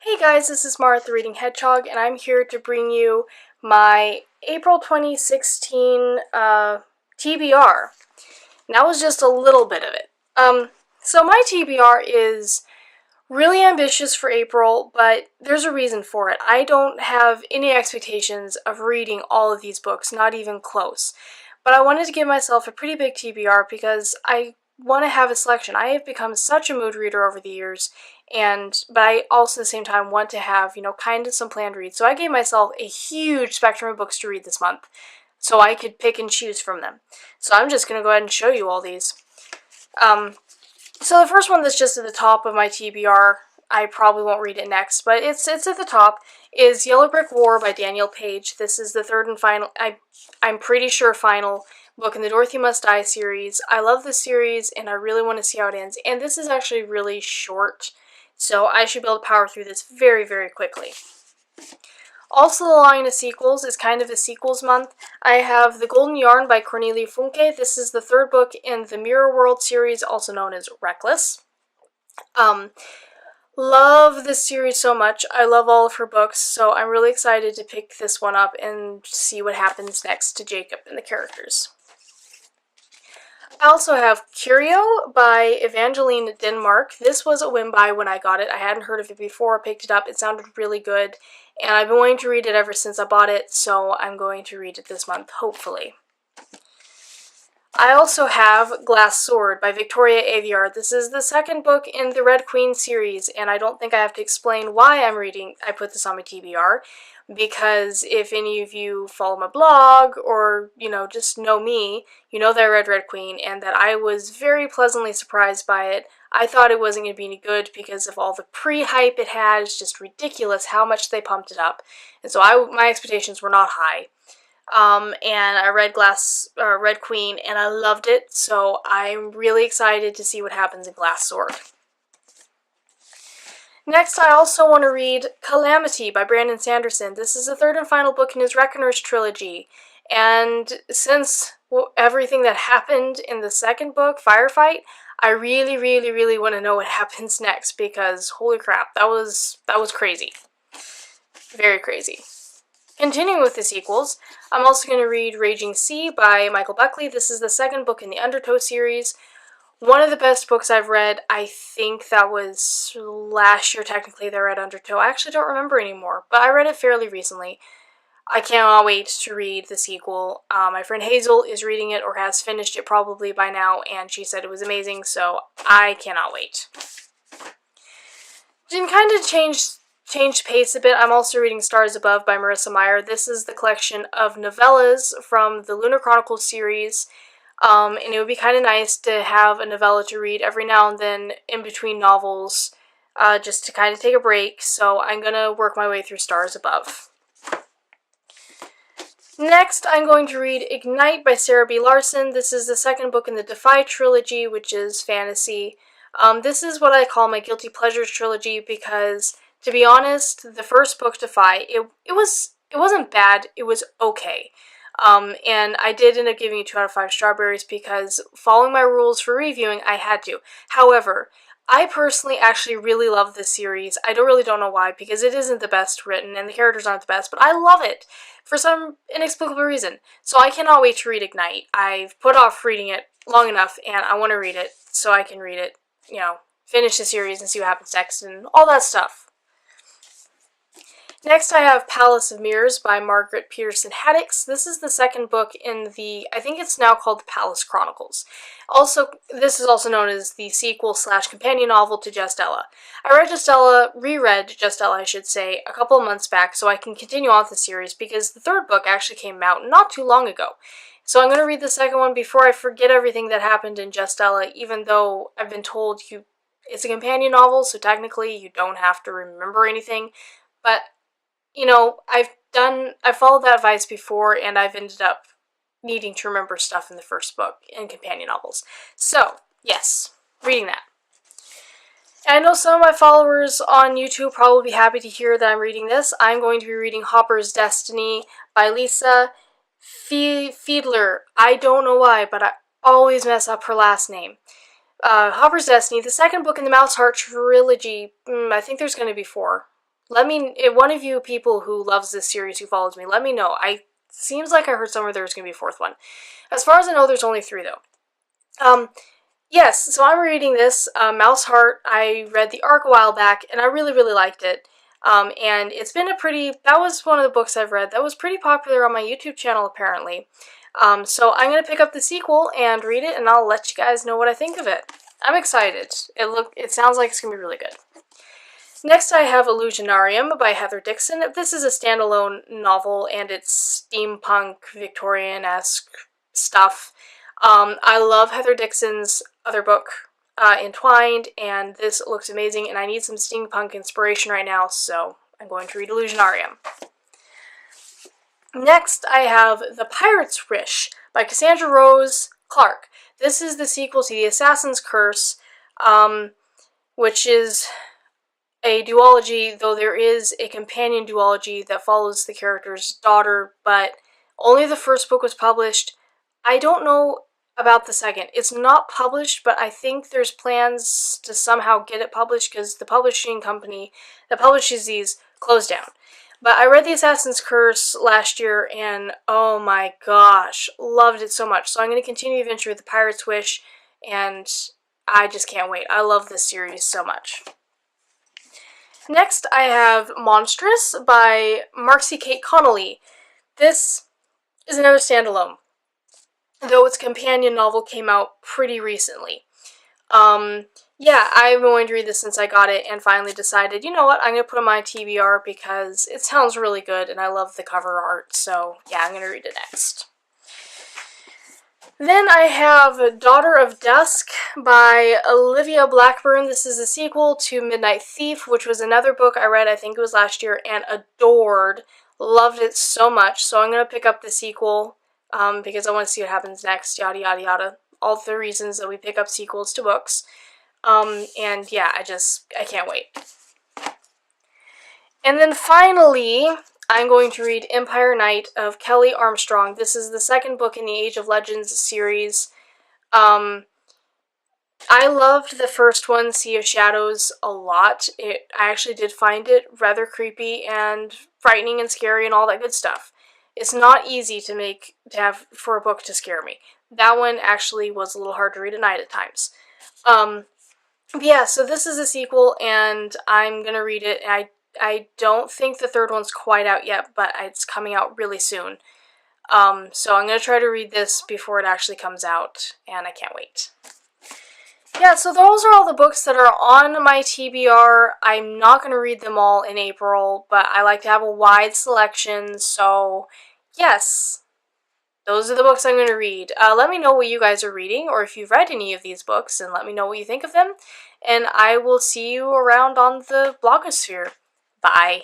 Hey guys, this is Mara the Reading Hedgehog, and I'm here to bring you my April 2016 TBR. And that was just a little bit of it. So my TBR is really ambitious for April, but there's a reason for it. I don't have any expectations of reading all of these books, not even close. But I wanted to give myself a pretty big TBR because I want to have a selection. I have become such a mood reader over the years, but I also at the same time want to have, kind of some planned reads. So I gave myself a huge spectrum of books to read this month, so I could pick and choose from them. So I'm just going to go ahead and show you all these. So the first one that's just at the top of my TBR, I probably won't read it next, but it's at the top, is Yellow Brick War by Danielle Page. This is the third and final, I'm pretty sure final, book in the Dorothy Must Die series. I love this series, and I really want to see how it ends, and this is actually really short, so I should be able to power through this very, very quickly. Also, the line of sequels is kind of a sequels month. I have The Golden Yarn by Cornelia Funke. This is the third book in the Mirror World series, also known as Reckless. Love this series so much. I love all of her books, so I'm really excited to pick this one up and see what happens next to Jacob and the characters. I also have Curio by Evangeline Denmark. This was a whim buy when I got it. I hadn't heard of it before. I picked it up. It sounded really good, and I've been wanting to read it ever since I bought it, so I'm going to read it this month, hopefully. I also have Glass Sword by Victoria Aveyard. This is the second book in the Red Queen series, and I don't think I have to explain why I put this on my TBR, because if any of you follow my blog or, just know me, you know that I read Red Queen and that I was very pleasantly surprised by it. I thought it wasn't going to be any good because of all the pre-hype it had. It's just ridiculous how much they pumped it up, and so my expectations were not high. And I read Red Queen, and I loved it, so I'm really excited to see what happens in Glass Sword. Next, I also want to read Calamity by Brandon Sanderson. This is the third and final book in his Reckoners trilogy, and since everything that happened in the second book, Firefight, I really, really, really want to know what happens next, because holy crap, that was crazy. Very crazy. Continuing with the sequels, I'm also going to read Raging Sea by Michael Buckley. This is the second book in the Undertow series. One of the best books I've read. I think that was last year, technically, that I read Undertow. I actually don't remember anymore, but I read it fairly recently. I cannot wait to read the sequel. My friend Hazel is reading it, or has finished it probably by now, and she said it was amazing, so I cannot wait. Didn't kind of changed pace a bit. I'm also reading Stars Above by Marissa Meyer. This is the collection of novellas from the Lunar Chronicles series, and it would be kind of nice to have a novella to read every now and then in between novels, just to kind of take a break, so I'm going to work my way through Stars Above. Next, I'm going to read Ignite by Sarah B. Larson. This is the second book in the Defy trilogy, which is fantasy. This is what I call my Guilty Pleasures trilogy because, to be honest, the first book, Defy, it wasn't bad, it was okay. And I did end up giving it 2 out of 5 strawberries because, following my rules for reviewing, I had to. However, I personally actually really love this series. I really don't know why, because it isn't the best written, and the characters aren't the best, but I love it for some inexplicable reason. So I cannot wait to read Ignite. I've put off reading it long enough, and I want to read it so I can read it, finish the series and see what happens next, and all that stuff. Next, I have Palace of Mirrors by Margaret Peterson Haddix. This is the second book in I think it's now called the Palace Chronicles. This is also known as the sequel/companion novel to Justella. I reread Justella, I should say, a couple of months back, so I can continue on with the series, because the third book actually came out not too long ago. So I'm going to read the second one before I forget everything that happened in Justella, even though I've been told it's a companion novel, so technically you don't have to remember anything, but I've followed that advice before, and I've ended up needing to remember stuff in the first book in companion novels. So, yes, reading that. And I know some of my followers on YouTube probably be happy to hear that I'm reading this. I'm going to be reading Hopper's Destiny by Lisa Fiedler. I don't know why, but I always mess up her last name. Hopper's Destiny, the second book in the Mouse Heart trilogy. I think there's going to be 4. Let me, if one of you people who loves this series who follows me, let me know. Seems like I heard somewhere there was going to be a fourth one. As far as I know, there's only 3 though. Yes, so I'm reading this, Mouse Heart. I read the arc a while back, and I really, really liked it. And it's been that was one of the books I've read that was pretty popular on my YouTube channel, apparently. So I'm going to pick up the sequel and read it, and I'll let you guys know what I think of it. I'm excited. It sounds like it's going to be really good. Next I have Illusionarium by Heather Dixon. This is a standalone novel, and it's steampunk, Victorian-esque stuff. I love Heather Dixon's other book, Entwined, and this looks amazing, and I need some steampunk inspiration right now, so I'm going to read Illusionarium. Next, I have The Pirate's Wish by Cassandra Rose Clark. This is the sequel to The Assassin's Curse, which is a duology, though there is a companion duology that follows the character's daughter, but only the first book was published. I don't know about the second. It's not published, but I think there's plans to somehow get it published because the publishing company that publishes these closed down. But I read The Assassin's Curse last year, and oh my gosh, loved it so much. So I'm going to continue the adventure with The Pirate's Wish, and I just can't wait. I love this series so much. Next, I have Monstrous by Marcy Kate Connolly. This is another standalone, though its companion novel came out pretty recently. Yeah, I've been wanting to read this since I got it and finally decided, you know what, I'm going to put it on my TBR because it sounds really good and I love the cover art, so yeah, I'm going to read it next. Then I have Daughter of Dusk by Olivia Blackburn. This is a sequel to Midnight Thief, which was another book I read, I think it was last year, and adored. Loved it so much, so I'm going to pick up the sequel because I want to see what happens next, yada yada yada. All the reasons that we pick up sequels to books. And yeah, I can't wait. And then finally, I'm going to read Empire Knight of Kelly Armstrong. This is the second book in the Age of Legends series. I loved the first one, Sea of Shadows, a lot. I actually did find it rather creepy and frightening and scary and all that good stuff. It's not easy to have for a book to scare me. That one actually was a little hard to read at night at times. But yeah, so this is a sequel, and I'm gonna read it. I don't think the third one's quite out yet, but it's coming out really soon. So I'm gonna try to read this before it actually comes out, and I can't wait. Yeah, so those are all the books that are on my TBR. I'm not going to read them all in April, but I like to have a wide selection, so yes, those are the books I'm going to read. Let me know what you guys are reading, or if you've read any of these books, and let me know what you think of them, and I will see you around on the blogosphere. Bye.